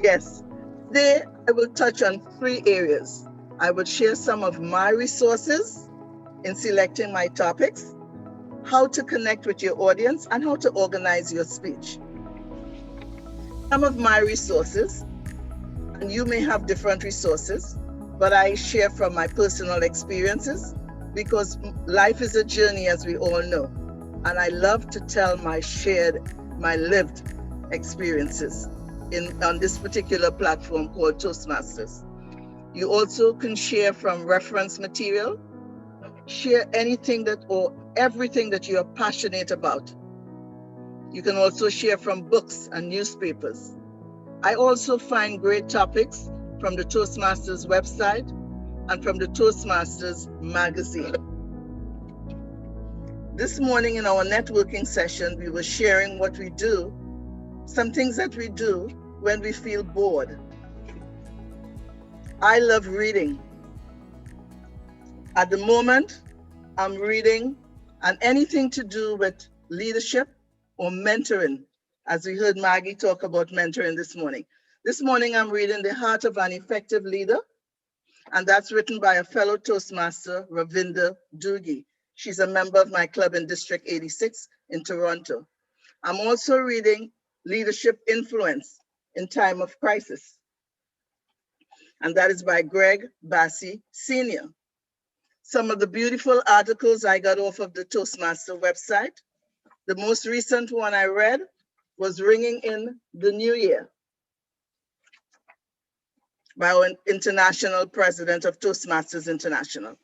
Yes. Today, I will touch on three areas. I will share some of my resources in selecting my topics, how to connect with your audience, and how to organize your speech. Some of my resources, and you may have different resources, but I share from my personal experiences because life is a journey, as we all know. And I love to tell my lived experiences on this particular platform called Toastmasters. You also can share from reference material, share anything that or everything that you are passionate about. You can also share from books and newspapers. I also find great topics from the Toastmasters website and from the Toastmasters magazine. This morning in our networking session, we were sharing what we do, some things that we do when we feel bored. I love reading. At the moment, I'm reading and anything to do with leadership or mentoring, as we heard Maggie talk about mentoring this morning. This morning, I'm reading The Heart of an Effective Leader, and that's written by a fellow Toastmaster, Ravinda Doogie. She's a member of my club in District 86 in Toronto. I'm also reading Leadership Influence in Time of Crisis, and that is by Greg Bassi Sr. Some of the beautiful articles I got off of the Toastmaster website. The most recent one I read was Ringing in the New Year by our international president of Toastmasters International.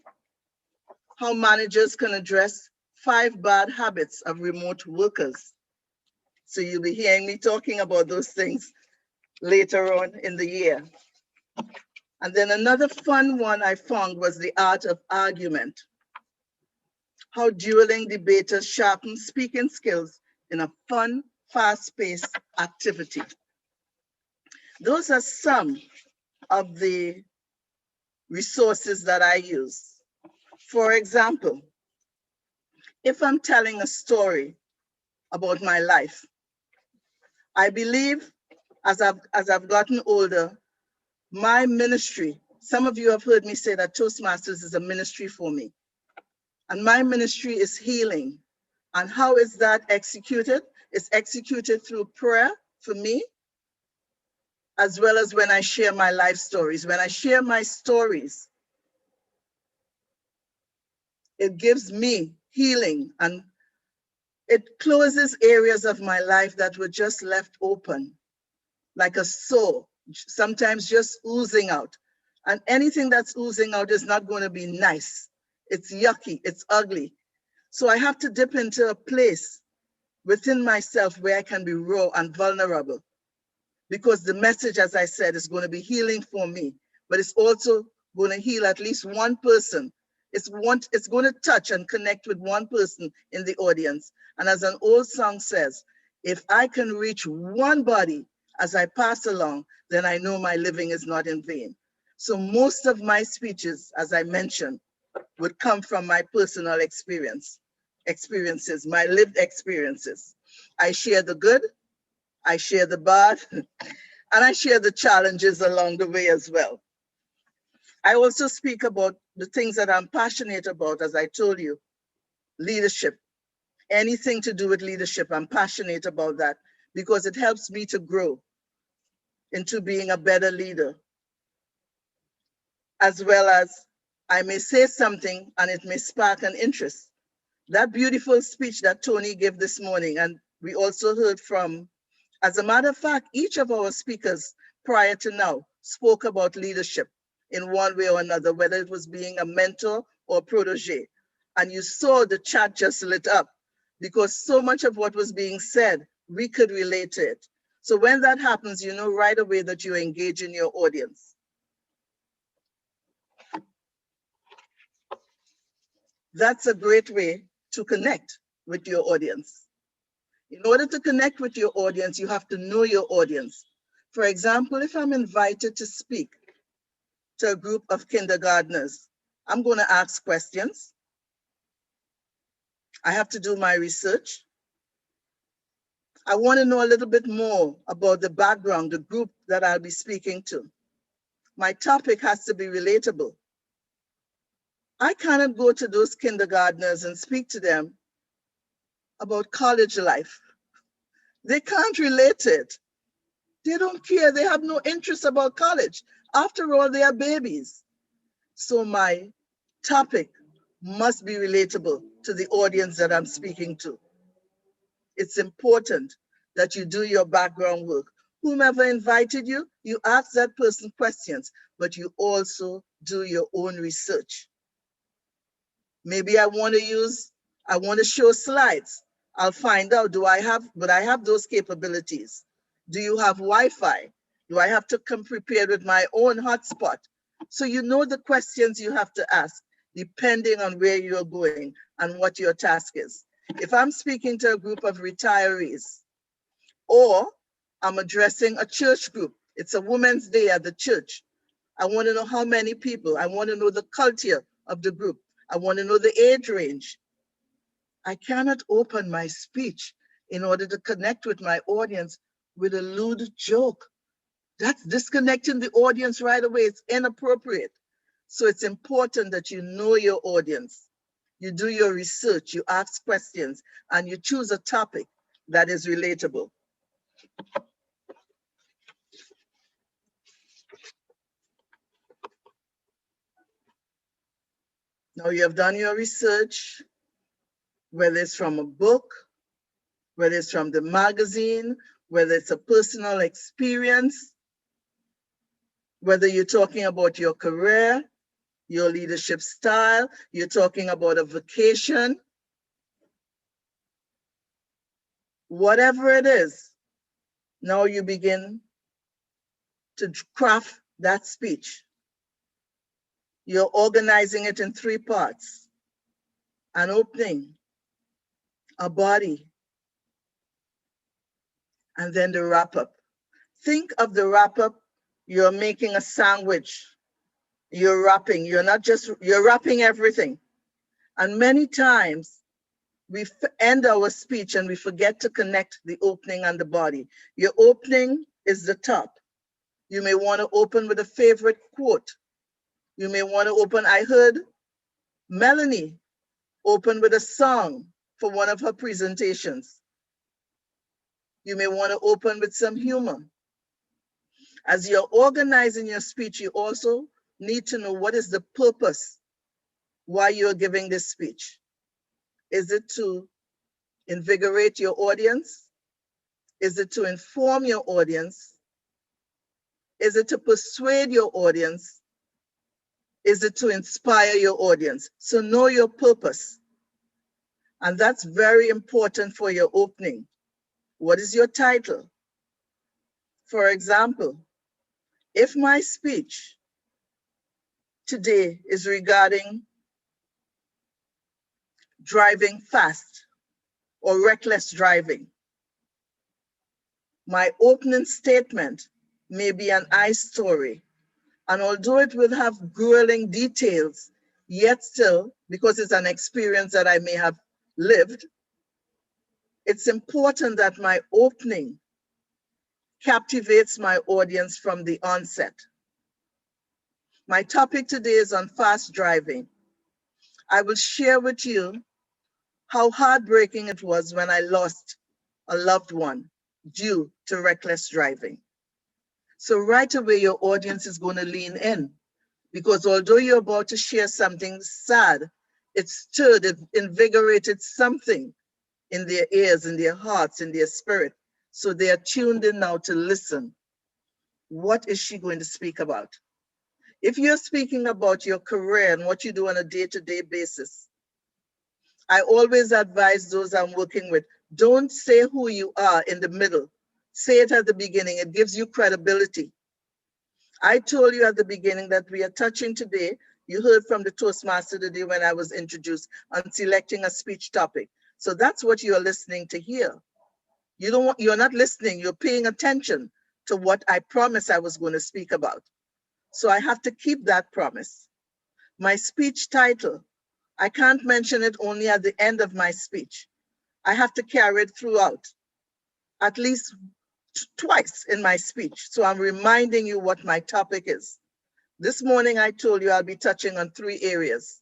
How managers can address 5 bad habits of remote workers. So you'll be hearing me talking about those things later on in the year. And then another fun one I found was The Art of Argument. How dueling debaters sharpen speaking skills in a fun, fast-paced activity. Those are some of the resources that I use. For example, if I'm telling a story about my life, I believe as I've gotten older, my ministry, some of you have heard me say that Toastmasters is a ministry for me. And my ministry is healing. And how is that executed? It's executed through prayer for me, as well as when I share my life stories. When I share my stories, it gives me healing and it closes areas of my life that were just left open, like a sore, sometimes just oozing out. And anything that's oozing out is not going to be nice. It's yucky, it's ugly. So I have to dip into a place within myself where I can be raw and vulnerable. Because the message, as I said, is going to be healing for me, but it's also going to heal at least one person. It's going to touch and connect with one person in the audience. And as an old song says, if I can reach one body as I pass along, then I know my living is not in vain. So most of my speeches, as I mentioned, would come from my personal experiences, my lived experiences. I share the good, I share the bad, and I share the challenges along the way as well. I also speak about the things that I'm passionate about, as I told you, leadership. Anything to do with leadership, I'm passionate about that because it helps me to grow into being a better leader. As well as I may say something and it may spark an interest. That beautiful speech that Tony gave this morning, and we also heard from, as a matter of fact, each of our speakers prior to now spoke about leadership in one way or another, whether it was being a mentor or protege. And you saw the chat just lit up because so much of what was being said, we could relate to it. So when that happens, you know right away that you engage in your audience. That's a great way to connect with your audience. In order to connect with your audience, you have to know your audience. For example, if I'm invited to speak to a group of kindergartners, I'm going to ask questions. I have to do my research. I want to know a little bit more about the background, the group that I'll be speaking to. My topic has to be relatable. I cannot go to those kindergartners and speak to them about college life. They can't relate it. They don't care. They have no interest about college. After all, they are babies. So my topic must be relatable to the audience that I'm speaking to. It's important that you do your background work. Whomever invited you, you ask that person questions, but you also do your own research. Maybe I want to show slides. I'll find out, would I have those capabilities? Do you have Wi-Fi? Do I have to come prepared with my own hotspot? So you know the questions you have to ask, depending on where you're going and what your task is. If I'm speaking to a group of retirees, or I'm addressing a church group, it's a Women's Day at the church, I want to know how many people. I want to know the culture of the group. I want to know the age range. I cannot open my speech in order to connect with my audience with a lewd joke. That's disconnecting the audience right away. It's inappropriate. So it's important that you know your audience. You do your research, you ask questions, and you choose a topic that is relatable. Now you have done your research, whether it's from a book, whether it's from the magazine, whether it's a personal experience, whether you're talking about your career, your leadership style, you're talking about a vacation, whatever it is, now you begin to craft that speech. You're organizing it in 3 parts: an opening, a body, and then the wrap up. Think of the wrap up, you're making a sandwich. You're wrapping, you're wrapping everything. And many times we end our speech and we forget to connect the opening and the body. Your opening is the top. You may want to open with a favorite quote. You may want to open, I heard Melanie open with a song for one of her presentations. You may want to open with some humor. As you're organizing your speech, you also need to know what is the purpose why you're giving this speech. Is it to invigorate your audience? Is it to inform your audience? Is it to persuade your audience? Is it to inspire your audience? So know your purpose. And that's very important for your opening. What is your title? For example, if my speech today is regarding driving fast or reckless driving, my opening statement may be an I story. And although it will have grueling details, yet still, because it's an experience that I may have lived, it's important that my opening captivates my audience from the onset. My topic today is on fast driving. I will share with you how heartbreaking it was when I lost a loved one due to reckless driving. So right away, your audience is going to lean in, because although you're about to share something sad, it stirred, it invigorated something in their ears, in their hearts, in their spirit. So they are tuned in now to listen. What is she going to speak about? If you're speaking about your career and what you do on a day-to-day basis, I always advise those I'm working with, don't say who you are in the middle. Say it at the beginning. It gives you credibility. I told you at the beginning that we are touching today. You heard from the Toastmaster today when I was introduced on selecting a speech topic. So that's what you're listening to hear. You're not listening, you're paying attention to what I promised I was going to speak about. So I have to keep that promise. My speech title, I can't mention it only at the end of my speech. I have to carry it throughout. at least twice in my speech. So I'm reminding you what my topic is. This morning, I told you I'll be touching on 3 areas.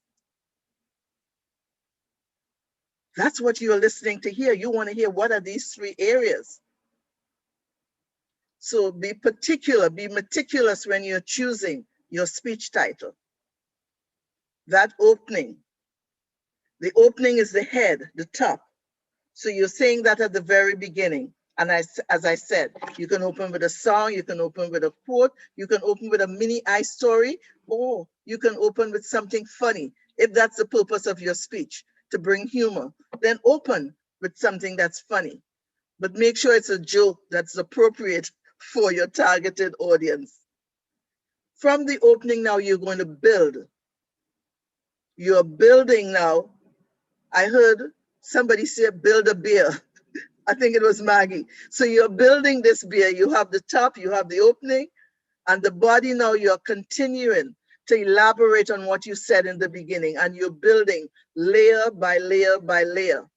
That's what you're listening to hear. You want to hear what are these 3 areas. So be particular, be meticulous when you're choosing your speech title. That opening. The opening is the head, the top. So you're saying that at the very beginning. And as I said, you can open with a song, you can open with a quote, you can open with a mini story, or you can open with something funny, if that's the purpose of your speech, to bring humor. Then open with something that's funny. But make sure it's a joke that's appropriate for your targeted audience. From the opening now, you're going to build. You're building now. I heard somebody say, build a beer. I think it was Maggie. So you're building this beer. You have the top, you have the opening, and the body now you're continuing to elaborate on what you said in the beginning, and you're building layer by layer by layer.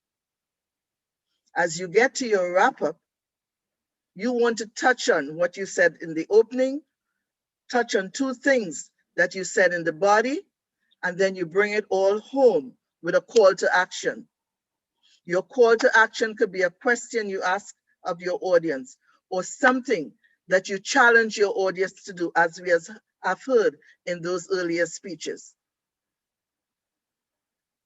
As you get to your wrap up, you want to touch on what you said in the opening, touch on 2 things that you said in the body, and then you bring it all home with a call to action. Your call to action could be a question you ask of your audience or something that you challenge your audience to do, as we have heard in those earlier speeches.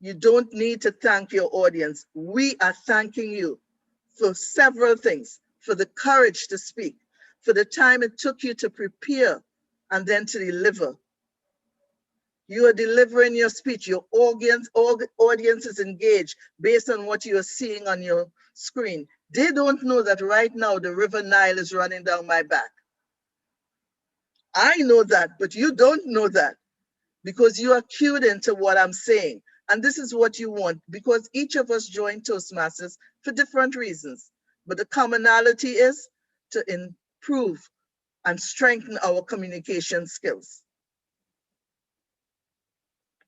You don't need to thank your audience. We are thanking you for several things, for the courage to speak, for the time it took you to prepare and then to deliver. You are delivering your speech. Your audience is engaged based on what you are seeing on your screen. They don't know that right now the River Nile is running down my back. I know that, but you don't know that because you are cued into what I'm saying. And this is what you want, because each of us joined Toastmasters for different reasons. But the commonality is to improve and strengthen our communication skills.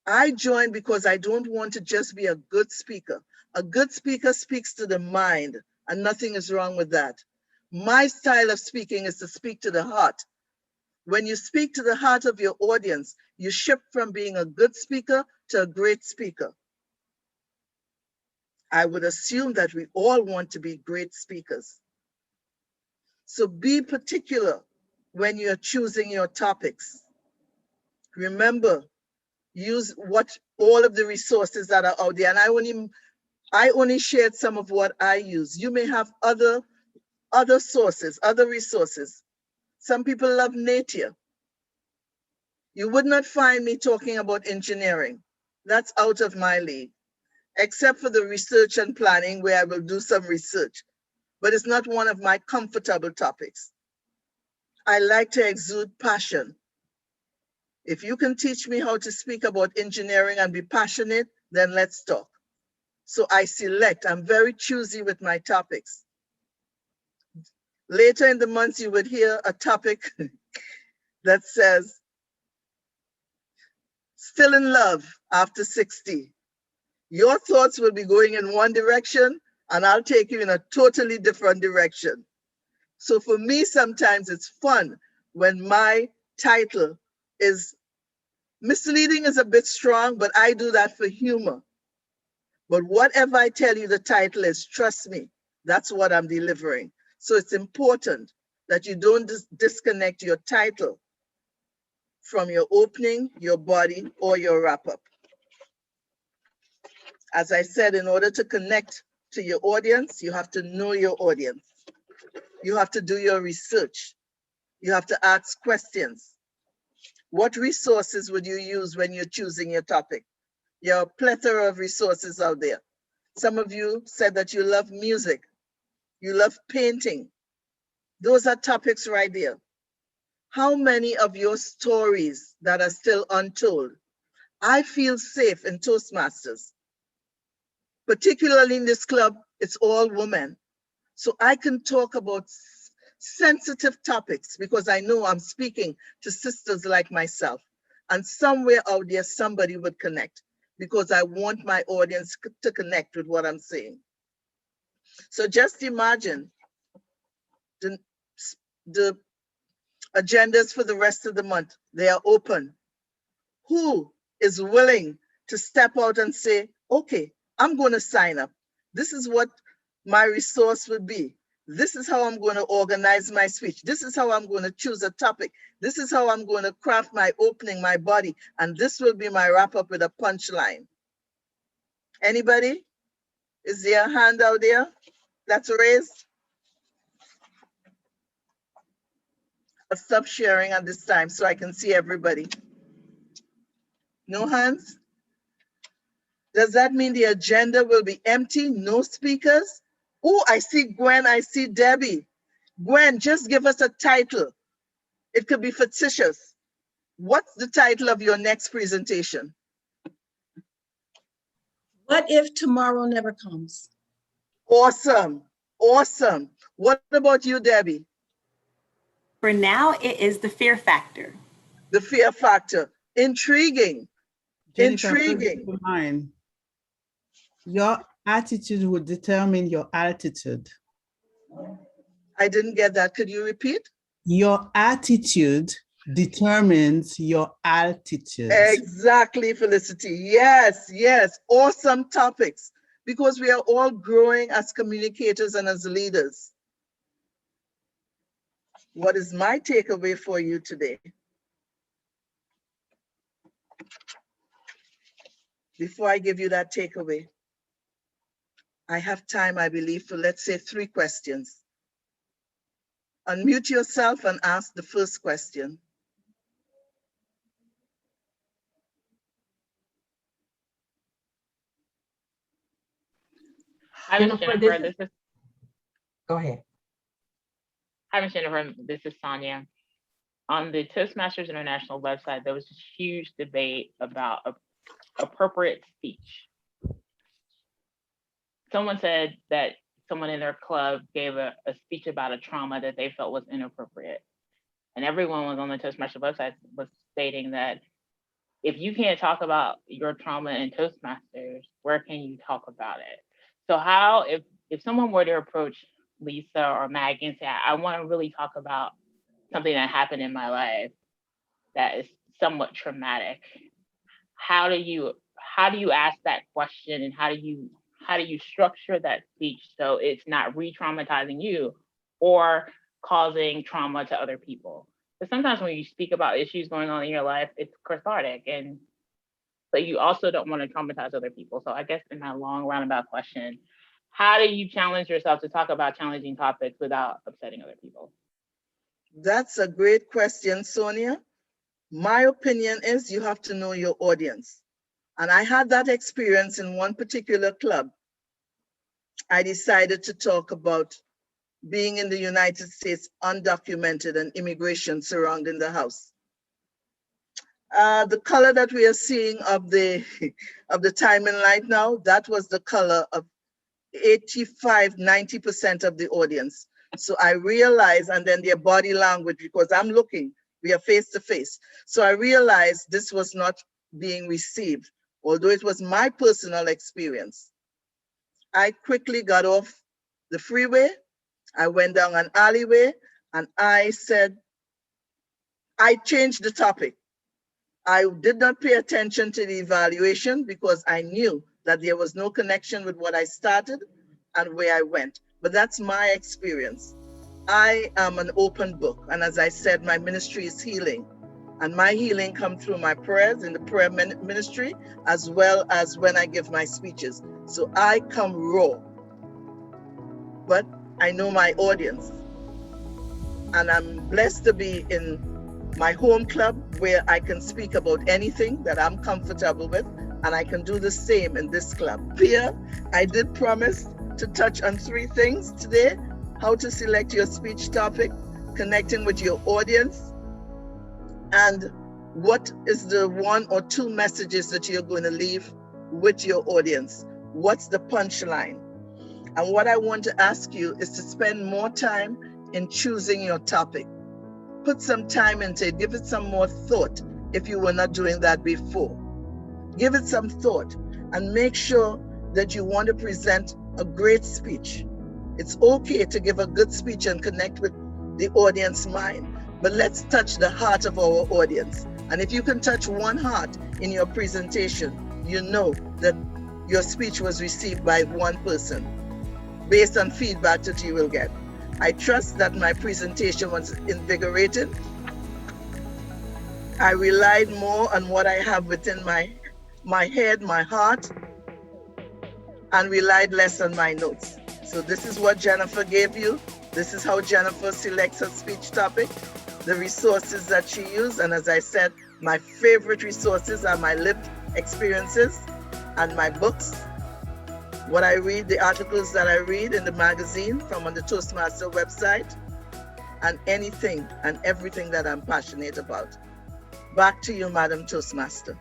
I joined because I don't want to just be a good speaker. A good speaker speaks to the mind, and nothing is wrong with that. My style of speaking is to speak to the heart. When you speak to the heart of your audience, you shift from being a good speaker to a great speaker. I would assume that we all want to be great speakers. So be particular when you're choosing your topics. Remember, use all of the resources that are out there. And I only shared some of what I use. You may have other sources, other resources. Some people love nature. You would not find me talking about engineering. That's out of my league, except for the research and planning where I will do some research, but it's not one of my comfortable topics. I like to exude passion. If you can teach me how to speak about engineering and be passionate, then let's talk. So I select, I'm very choosy with my topics. Later in the month, you would hear a topic that says, still in love after 60. Your thoughts will be going in one direction and I'll take you in a totally different direction. So for me, sometimes it's fun when my title is misleading is a bit strong, but I do that for humor. But whatever I tell you the title is, trust me, that's what I'm delivering. So it's important that you don't disconnect your title from your opening, your body, or your wrap-up. As I said, in order to connect to your audience, you have to know your audience. You have to do your research. You have to ask questions. What resources would you use when you're choosing your topic? There are a plethora of resources out there. Some of you said that you love music. You love painting. Those are topics right there. How many of your stories that are still untold? I feel safe in Toastmasters. Particularly in this club, it's all women. So I can talk about sensitive topics because I know I'm speaking to sisters like myself. And somewhere out there, somebody would connect because I want my audience to connect with what I'm saying. So just imagine The, the agendas for the rest of the month, they are open. Who is willing to step out and say, okay, I'm going to sign up. This is what my resource would be. This is how I'm going to organize my speech. This is how I'm going to choose a topic. This is how I'm going to craft my opening, my body. And this will be my wrap up with a punchline. Anybody? Is there a hand out there that's raised? I'll stop sharing at this time so I can see everybody. No hands? Does that mean the agenda will be empty? No speakers? Oh, I see Gwen, I see Debbie. Gwen, just give us a title. It could be fictitious. What's the title of your next presentation? What if tomorrow never comes? Awesome, awesome. What about you, Debbie? For now, it is the fear factor. The fear factor. Intriguing. Jennifer, Intriguing. mine. Your attitude will determine your altitude. I didn't get that. Could you repeat? Your attitude determines your altitude. Exactly, Felicity. Yes, yes. Awesome topics, because we are all growing as communicators and as leaders. What is my takeaway for you today? Before I give you that takeaway, I have time, I believe, for let's say 3 questions. Unmute yourself and ask the first question. Hi, Ms. Jennifer. This is. Go ahead. Hi, Ms. Jennifer. This is Sonia. On the Toastmasters International website, there was this huge debate about appropriate speech. Someone said that someone in their club gave a speech about a trauma that they felt was inappropriate. And everyone was on the Toastmasters website was stating that if you can't talk about your trauma in Toastmasters, where can you talk about it? So how, if someone were to approach Lisa or Maggie and say, I want to really talk about something that happened in my life that is somewhat traumatic, how do you ask that question, and how do you structure that speech so it's not re-traumatizing you or causing trauma to other people? Because sometimes when you speak about issues going on in your life, it's cathartic, and but you also don't want to traumatize other people. So I guess in my long roundabout question, how do you challenge yourself to talk about challenging topics without upsetting other people? That's a great question, Sonia. My opinion is you have to know your audience. And I had that experience in one particular club. I decided to talk about being in the United States undocumented and immigration surrounding the house. The color that we are seeing of the timing right now, that was the color of 85–90% of the audience. So I realized, and then their body language, because I'm looking, we are face to face. So I realized this was not being received, although it was my personal experience. I quickly got off the freeway. I went down an alleyway and I said, I changed the topic. I did not pay attention to the evaluation because I knew that there was no connection with what I started and where I went. But that's my experience. I am an open book. And as I said, my ministry is healing. And my healing comes through my prayers in the prayer ministry, as well as when I give my speeches. So I come raw. But I know my audience. And I'm blessed to be in my home club where I can speak about anything that I'm comfortable with, and I can do the same in this club. Here, I did promise to touch on 3 things today: how to select your speech topic, connecting with your audience, and what is the 1 or 2 messages that you're going to leave with your audience. What's the punchline? And what I want to ask you is to spend more time in choosing your topic. Put some time into it. Give it some more thought if you were not doing that before. Give it some thought and make sure that you want to present a great speech. It's okay to give a good speech and connect with the audience mind, but let's touch the heart of our audience. And if you can touch one heart in your presentation, you know that your speech was received by one person based on feedback that you will get. I trust that my presentation was invigorating. I relied more on what I have within my head, my heart, and relied less on my notes. So this is what Jennifer gave you. This is how Jennifer selects her speech topic, the resources that she used. And as I said, my favorite resources are my lived experiences and my books. What I read, the articles that I read in the magazine from on the Toastmaster website, and anything and everything that I'm passionate about. Back to you, Madam Toastmaster.